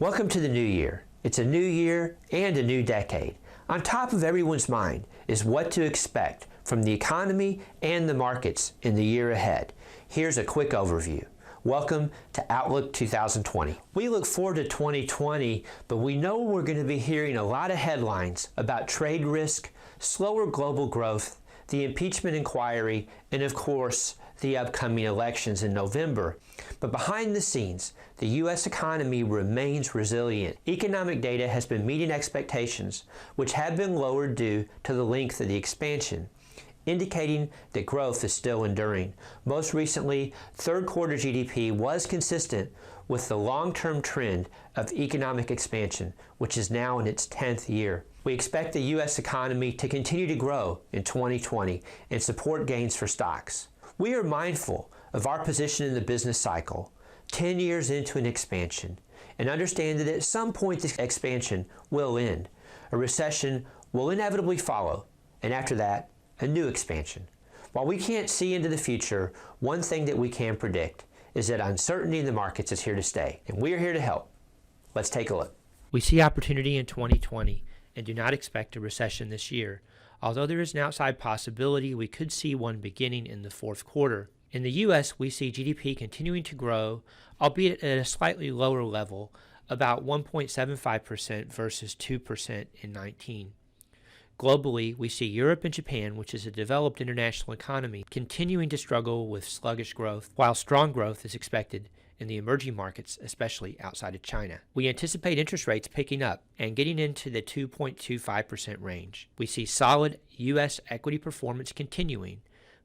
Welcome to the new year. It's a new year and a new decade. On top of everyone's mind is what to expect from the economy and the markets in the year ahead. Here's a quick overview. Welcome to Outlook 2020. We look forward to 2020, but we know we're going to be hearing a lot of headlines about trade risk, slower global growth, the impeachment inquiry, and of course, the upcoming elections in November. But behind the scenes, the U.S. economy remains resilient. Economic data has been meeting expectations, which have been lowered due to the length of the expansion, indicating that growth is still enduring. Most recently, third quarter GDP was consistent with the long-term trend of economic expansion, which is now in its 10th year. We expect the U.S. economy to continue to grow in 2020 and support gains for stocks. We are mindful of our position in the business cycle, 10 years into an expansion, and understand that at some point this expansion will end. A recession will inevitably follow, and after that, a new expansion. While we can't see into the future, one thing that we can predict is that uncertainty in the markets is here to stay, and we are here to help. Let's take a look. We see opportunity in 2020 and do not expect a recession this year, although there is an outside possibility we could see one beginning in the fourth quarter. In the U.S., we see GDP continuing to grow, albeit at a slightly lower level, about 1.75% versus 2% in 19. Globally, we see Europe and Japan, which is a developed international economy, continuing to struggle with sluggish growth, while strong growth is expected in the emerging markets, especially outside of China. We anticipate interest rates picking up and getting into the 2.25% range. We see solid U.S. equity performance continuing,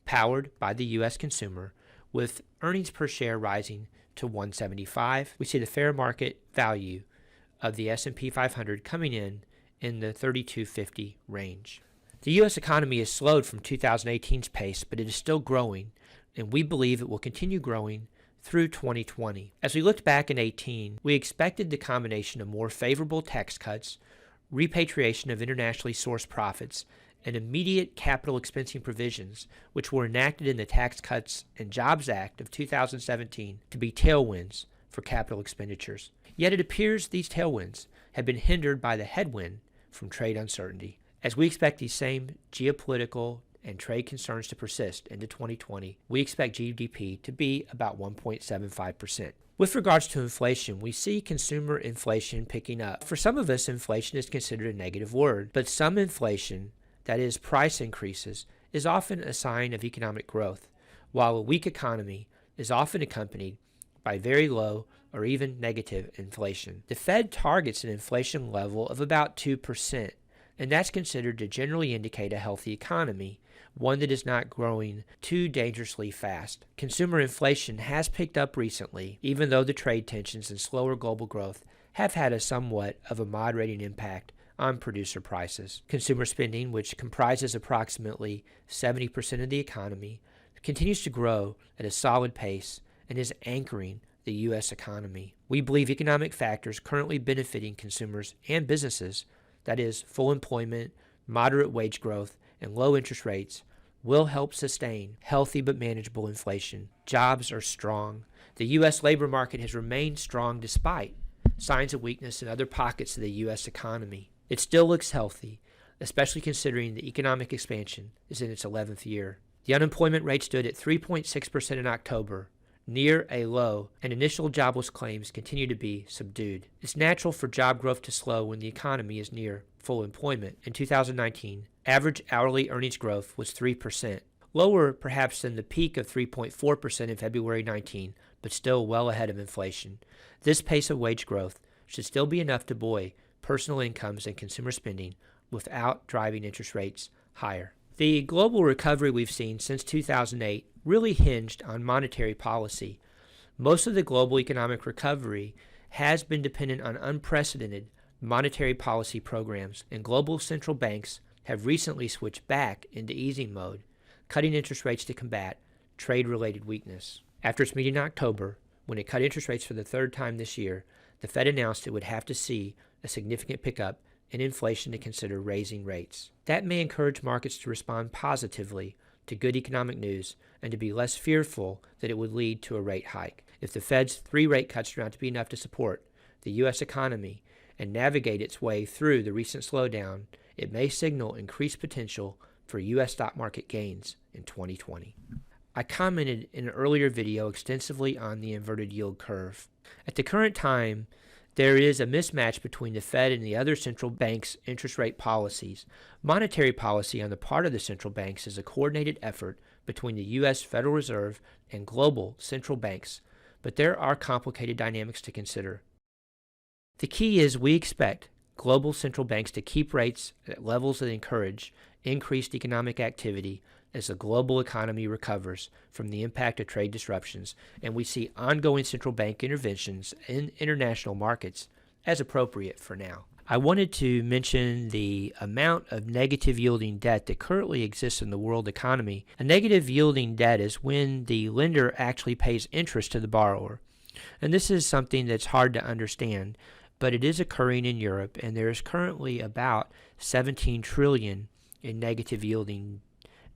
powered by the U.S. consumer, with earnings per share rising to $175. We see the fair market value of the S&P 500 coming in the 3250 range. The U.S. economy has slowed from 2018's pace, but it is still growing, and we believe it will continue growing through 2020. As we looked back in 18, we expected the combination of more favorable tax cuts, repatriation of internationally sourced profits, and immediate capital expensing provisions, which were enacted in the Tax Cuts and Jobs Act of 2017, to be tailwinds for capital expenditures. Yet it appears these tailwinds have been hindered by the headwind from trade uncertainty. As we expect these same geopolitical and trade concerns to persist into 2020, we expect GDP to be about 1.75%. With regards to inflation, we see consumer inflation picking up. For some of us, inflation is considered a negative word, but some inflation, that is, price increases, is often a sign of economic growth, while a weak economy is often accompanied by very low or even negative inflation. The Fed targets an inflation level of about 2%, and that's considered to generally indicate a healthy economy, one that is not growing too dangerously fast. Consumer inflation has picked up recently, even though the trade tensions and slower global growth have had a somewhat of a moderating impact on producer prices. Consumer spending, which comprises approximately 70% of the economy, continues to grow at a solid pace and is anchoring the U.S. economy. We believe economic factors currently benefiting consumers and businesses, that is, full employment, moderate wage growth, and low interest rates, will help sustain healthy but manageable inflation. Jobs are strong. The U.S. labor market has remained strong despite signs of weakness in other pockets of the U.S. economy. It still looks healthy, especially considering the economic expansion is in its 11th year. The unemployment rate stood at 3.6% in October, near a low, and initial jobless claims continue to be subdued. It's natural for job growth to slow when the economy is near full employment. In 2019, average hourly earnings growth was 3%, lower perhaps than the peak of 3.4% in February 19, but still well ahead of inflation. This pace of wage growth should still be enough to buoy personal incomes and consumer spending without driving interest rates higher. The global recovery we've seen since 2008 really hinged on monetary policy. Most of the global economic recovery has been dependent on unprecedented monetary policy programs, and global central banks have recently switched back into easing mode, cutting interest rates to combat trade-related weakness. After its meeting in October, when it cut interest rates for the third time this year, the Fed announced it would have to see a significant pickup in inflation to consider raising rates. That may encourage markets to respond positively to good economic news and to be less fearful that it would lead to a rate hike. If the Fed's 3 rate cuts turn out to be enough to support the U.S. economy and navigate its way through the recent slowdown, it may signal increased potential for U.S. stock market gains in 2020. I commented in an earlier video extensively on the inverted yield curve. At the current time, there is a mismatch between the Fed and the other central banks' interest rate policies. Monetary policy on the part of the central banks is a coordinated effort between the U.S. Federal Reserve and global central banks, but there are complicated dynamics to consider. The key is we expect global central banks to keep rates at levels that encourage increased economic activity as the global economy recovers from the impact of trade disruptions, and we see ongoing central bank interventions in international markets as appropriate for now. I wanted to mention the amount of negative yielding debt that currently exists in the world economy. A negative yielding debt is when the lender actually pays interest to the borrower. And this is something that's hard to understand, but it is occurring in Europe, and there is currently about 17 trillion in negative yielding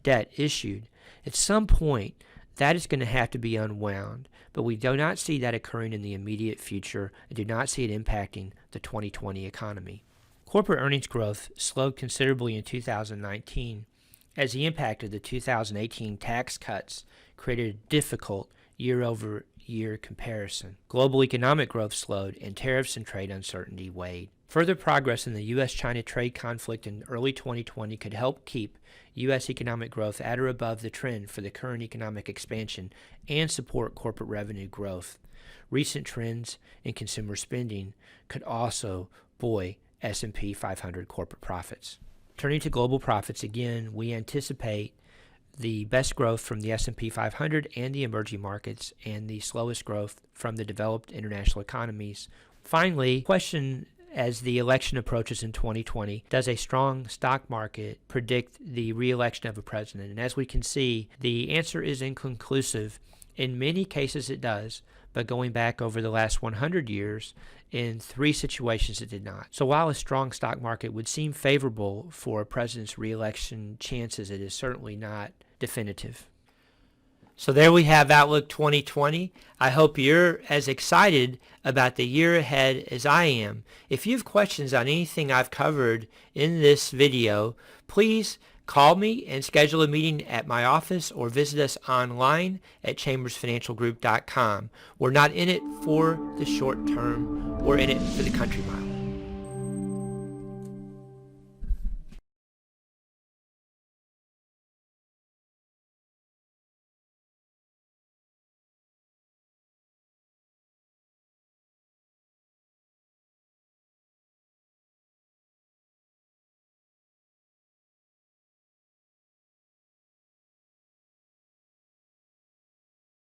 debt issued. At some point, that is going to have to be unwound, but we do not see that occurring in the immediate future and do not see it impacting the 2020 economy. Corporate earnings growth slowed considerably in 2019 as the impact of the 2018 tax cuts created a difficult year-over-year comparison. Global economic growth slowed and tariffs and trade uncertainty weighed. Further progress in the U.S.-China trade conflict in early 2020 could help keep U.S. economic growth at or above the trend for the current economic expansion and support corporate revenue growth. Recent trends in consumer spending could also buoy S&P 500 corporate profits. Turning to global profits again, we anticipate the best growth from the S&P 500 and the emerging markets and the slowest growth from the developed international economies. Finally, question as the election approaches in 2020, does a strong stock market predict the re-election of a president? And as we can see, the answer is inconclusive. In many cases it does, but going back over the last 100 years, in 3 situations it did not. So while a strong stock market would seem favorable for a president's re-election chances, it is certainly not definitive. So there we have Outlook 2020. I hope you're as excited about the year ahead as I am. If you have questions on anything I've covered in this video, please call me and schedule a meeting at my office or visit us online at chambersfinancialgroup.com. We're not in it for the short term. We're in it for the country mile.